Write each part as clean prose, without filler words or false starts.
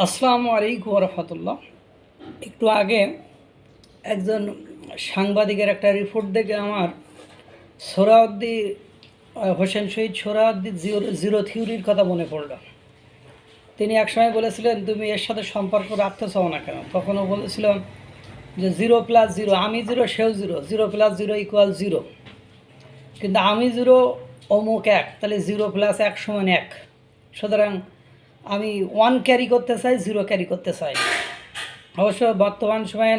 আসসালামু আলাইকুম রহমতুল্লাহ। একটু আগে একজন সাংবাদিকের একটা রিপোর্ট দেখে আমার সোহরাওয়ার্দী হোসেন শহীদ সোহরাওয়ার্দী জিরো থিওরির কথা মনে পড়ল। তিনি একসময় বলেছিলেন, তুমি এর সাথে সম্পর্ক রাখতে চাও না কেন? তখনও বলেছিলাম যে 0+0, আমি জিরো সেও জিরো, 0+0 = 0। কিন্তু আমি জিরো অমুক এক, তাহলে 0+1 = 1। সুতরাং আমি 1 ক্যারি করতে চাই, 0 ক্যারি করতে চাই। অবশ্য বর্তমান সময়ে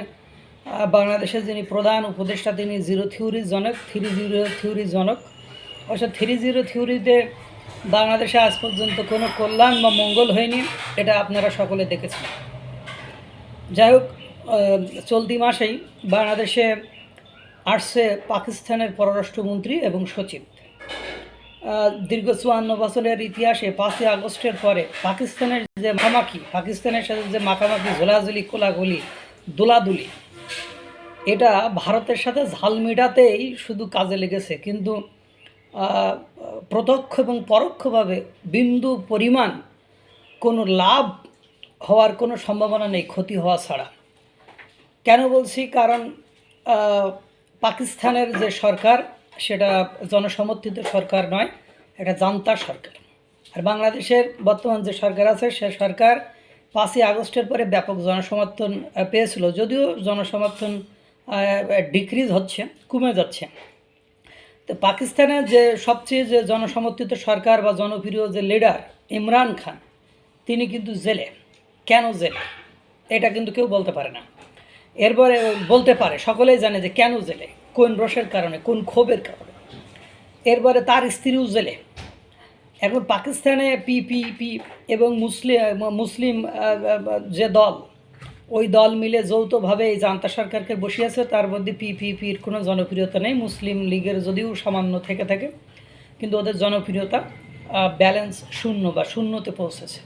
বাংলাদেশের যিনি প্রধান উপদেষ্টা তিনি জিরো থিওরির জনক, 3-0 থিওরির জনক। অবশ্য 3-0 থিওরিতে বাংলাদেশে আজ পর্যন্ত কোনো কল্যাণ বা মঙ্গল হয়নি, এটা আপনারা সকলে দেখেছেন। যাই হোক, চলতি মাসেই বাংলাদেশে আসছে পাকিস্তানের পররাষ্ট্রমন্ত্রী এবং সচিব। দীর্ঘ 54 বছরের ইতিহাসে 5ই আগস্টের পরে পাকিস্তানের যে পাকিস্তানের সাথে যে মাখামাখি, ঝোলাঝুলি, কোলাগুলি, দোলাদুলি, এটা ভারতের সাথে ঝাল মেটাতেই শুধু কাজে লেগেছে। কিন্তু প্রত্যক্ষ এবং পরোক্ষভাবে বিন্দু পরিমাণ কোনো লাভ হওয়ার কোনো সম্ভাবনা নেই, ক্ষতি হওয়া ছাড়া। কেন বলছি? কারণ পাকিস্তানের যে সরকার সেটা জনসমর্থিত সরকার নয়, এটা জান্তা সরকার। আর বাংলাদেশের বর্তমান যে সরকার আছে সে সরকার 5ই আগস্টের পরে ব্যাপক জনসমর্থন পেয়েছিল, যদিও জনসমর্থন ডিক্রিজ হচ্ছে, কমে যাচ্ছে। তো পাকিস্তানের যে সবচেয়ে যে জনসমর্থিত সরকার বা জনপ্রিয় যে লিডার ইমরান খান, তিনি কিন্তু জেলে। কেন জেলে এটা কিন্তু কেউ বলতে পারে না। এরপরে বলতে পারে, সকলেই জানে যে কেন জেলে, কোন রোষের কারণে, কোন ক্ষোভের কারণে। এরপরে তার স্ত্রীও জেলে। এখন পাকিস্তানে পিপিপি এবং মুসলিম যে দল, ওই দল মিলে যৌথভাবে এই জান্তা সরকারকে বসিয়েছে। তার মধ্যে পিপিপির কোনো জনপ্রিয়তা নেই, মুসলিম লীগের যদিও সামান্য থেকে থাকে, কিন্তু ওদের জনপ্রিয়তা ব্যালেন্স শূন্য বা শূন্যতে পৌঁছেছে।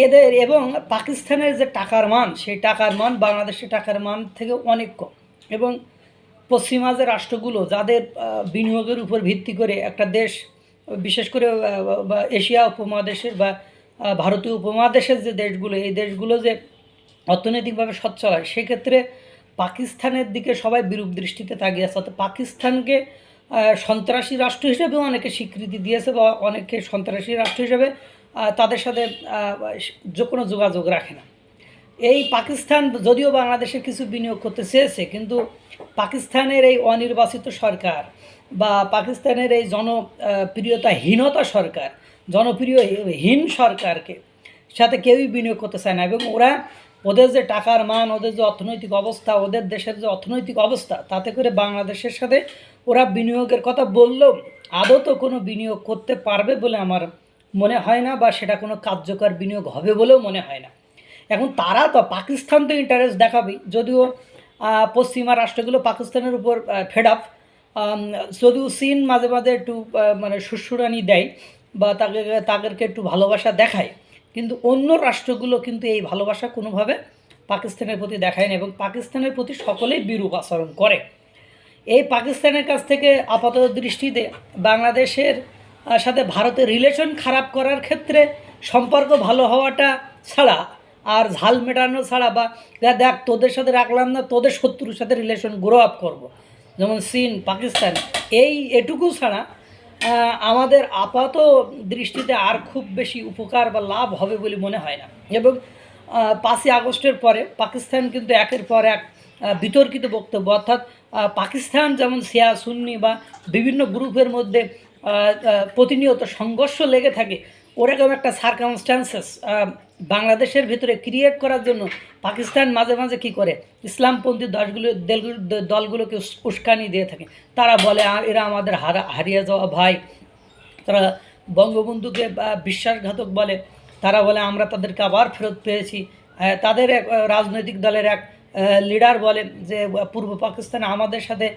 এদের এবং পাকিস্তানের যে টাকার মান, সেই টাকার মান বাংলাদেশের টাকার মান থেকে অনেক কম। এবং পশ্চিমা যে রাষ্ট্রগুলো যাদের বিনিয়োগের উপর ভিত্তি করে একটা দেশ, বিশেষ করে এশিয়া উপমহাদেশের বা ভারতীয় উপমহাদেশের যে দেশগুলো, এই দেশগুলো যে অর্থনৈতিকভাবে সচ্ছল হয়, সেক্ষেত্রে পাকিস্তানের দিকে সবাই বিরূপ দৃষ্টিতে তাকিয়ে আছে। অর্থাৎ পাকিস্তানকে সন্ত্রাসী রাষ্ট্র হিসেবে অনেকে স্বীকৃতি দিয়েছে বা অনেকে সন্ত্রাসী রাষ্ট্র হিসেবে তাদের সাথে যে কোনো যোগাযোগ রাখে না। এই পাকিস্তান যদিও বাংলাদেশে কিছু বিনিয়োগ করতে চেয়েছে, কিন্তু পাকিস্তানের এই অনির্বাচিত সরকার বা পাকিস্তানের এই জনপ্রিয়তাহীনতা সরকার, জনপ্রিয়হীন সরকারকে সাথে কেউই বিনিয়োগ করতে চায় না। এবং ওদের যে টাকার মান, ওদের যে অর্থনৈতিক অবস্থা, ওদের দেশের যে অর্থনৈতিক অবস্থা, তাতে করে বাংলাদেশের সাথে ওরা বিনিয়োগের কথা বললেও আদৌ কোনো বিনিয়োগ করতে পারবে বলে আমার মনে হয় না, বা সেটা কোনো কার্যকর বিনিয়োগ হবে বলেও মনে হয় না। এখন তারা তো, পাকিস্তান তো ইন্টারেস্ট দেখাবেই, যদিও পশ্চিমা রাষ্ট্রগুলো পাকিস্তানের উপর ফেড আপ। যদিও চীন মাঝে মাঝে একটু মানে সুসুরানি দেয় বা তাদেরকে একটু ভালোবাসা দেখায়, কিন্তু অন্য রাষ্ট্রগুলো কিন্তু এই ভালোবাসা কোনোভাবে পাকিস্তানের প্রতি দেখায় না এবং পাকিস্তানের প্রতি সকলেই বিরূপ আচরণ করে। এই পাকিস্তানের কাছ থেকে আপাতত দৃষ্টিতে বাংলাদেশের সাথে ভারতের রিলেশন খারাপ করার ক্ষেত্রে সম্পর্ক ভালো হওয়াটা ছাড়া আর ঝাল মেটানো ছাড়া, বা দেখ তোদের সাথে রাখলাম না, তোদের শত্রুর সাথে রিলেশন গ্রো আপ করবো, যেমন চীন, পাকিস্তান, এটুকু ছাড়া আমাদের আপাত দৃষ্টিতে আর খুব বেশি উপকার বা লাভ হবে বলে মনে হয় না। এবং 5ই আগস্টের পরে পাকিস্তান কিন্তু একের পর এক বিতর্কিত বক্তব্য, অর্থাৎ পাকিস্তান যেমন শিয়া সুন্নি বা বিভিন্ন গ্রুপের মধ্যে প্রতিনিয়ত সংঘর্ষ লেগে থাকে, ওরকম একটা সার্কামস্ট্যান্সেস বাংলাদেশের ভিতরে ক্রিয়েট করার জন্য পাকিস্তান মাঝে মাঝে কী করে, ইসলামপন্থী দলগুলোকে উস্কানি দিয়ে থাকে। তারা বলে এরা আমাদের হারিয়ে যাওয়া ভাই, তারা বঙ্গবন্ধুকে বিশ্বাসঘাতক বলে, তারা বলে আমরা তাদেরকে আবার ফেরত পেয়েছি। তাদের এক রাজনৈতিক দলের এক লিডার বলে যে পূর্ব পাকিস্তানে আমাদের সাথে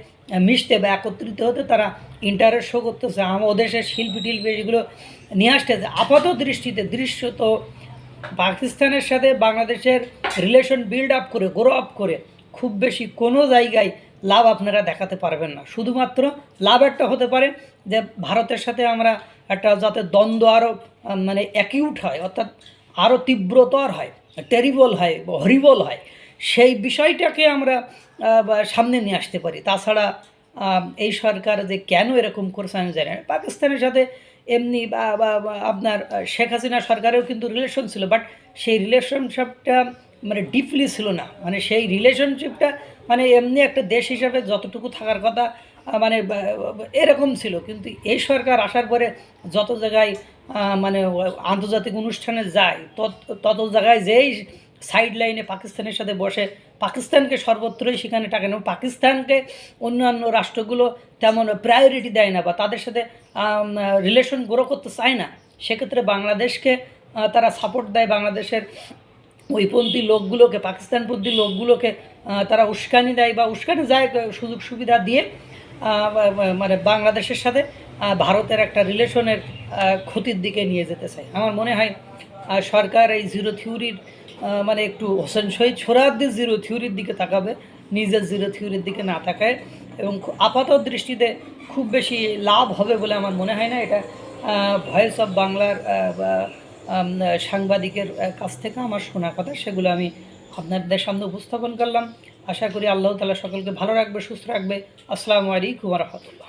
মিশতে বা একত্রিত হতে তারা ইন্টারেস্ট শো করতেছে, ওদের সে শিল্পী টিল্পি এগুলো নিয়ে আসতেছে। আপাত দৃষ্টিতে দৃশ্যত পাকিস্তানের সাথে বাংলাদেশের রিলেশন বিল্ড আপ করে, গ্রো আপ করে খুব বেশি কোনো জায়গায় লাভ আপনারা দেখাতে পারবেন না। শুধুমাত্র লাভ একটা হতে পারে যে ভারতের সাথে আমরা একটা যাতে দ্বন্দ্ব আরও মানে অ্যাকিউট হয়, অর্থাৎ আরও তীব্রতর হয়, টেরিবল হয়, হরিবল হয়, সেই বিষয়টাকে আমরা সামনে নিয়ে আসতে পারি। তাছাড়া এই সরকার যে কেন এরকম করছে আমি জানি না। পাকিস্তানের সাথে এমনি আপনার শেখ হাসিনা সরকারেও কিন্তু রিলেশন ছিল, বাট সেই রিলেশনশিপটা মানে ডিপলি ছিল না। মানে সেই রিলেশনশিপটা মানে এমনি একটা দেশ হিসাবে যতটুকু থাকার কথা মানে এরকম ছিল। কিন্তু এই সরকার আসার পরে যত জায়গায় মানে আন্তর্জাতিক অনুষ্ঠানে যায়, তত জায়গায় যেই সাইড লাইনে পাকিস্তানের সাথে বসে পাকিস্তানকে সর্বত্রই সেখানে টাকা নেব, পাকিস্তানকে অন্যান্য রাষ্ট্রগুলো তেমন প্রায়োরিটি দেয় না বা তাদের সাথে রিলেশন গ্রো করতে চায় না। সেক্ষেত্রে বাংলাদেশকে তারা সাপোর্ট দেয়, বাংলাদেশের ওইপন্থী লোকগুলোকে, পাকিস্তানপন্থী লোকগুলোকে তারা উস্কানি দেয় বা উস্কানি যায়, সুযোগ সুবিধা দিয়ে মানে বাংলাদেশের সাথে ভারতের একটা রিলেশনের ক্ষতির দিকে নিয়ে যেতে চায়। আমার মনে হয় সরকার এই জিরো থিওরির মানে একটু হোসেন শহীদ সোহরাওয়ার্দীর জিরো থিওরির দিকে তাকাবে, নিজের জিরো থিওরির দিকে না তাকায়, এবং আপাত দৃষ্টিতে খুব বেশি লাভ হবে বলে আমার মনে হয় না। এটা ভয়েস অফ বাংলার সাংবাদিকের কাছ থেকে আমার শোনা কথা, সেগুলো আমি আপনাদের সামনে উপস্থাপন করলাম। আশা করি আল্লাহ তাআলা সকলকে ভালো রাখবে, সুস্থ রাখবে। আসসালামু আলাইকুম ওয়া রাহমাতুল্লাহ।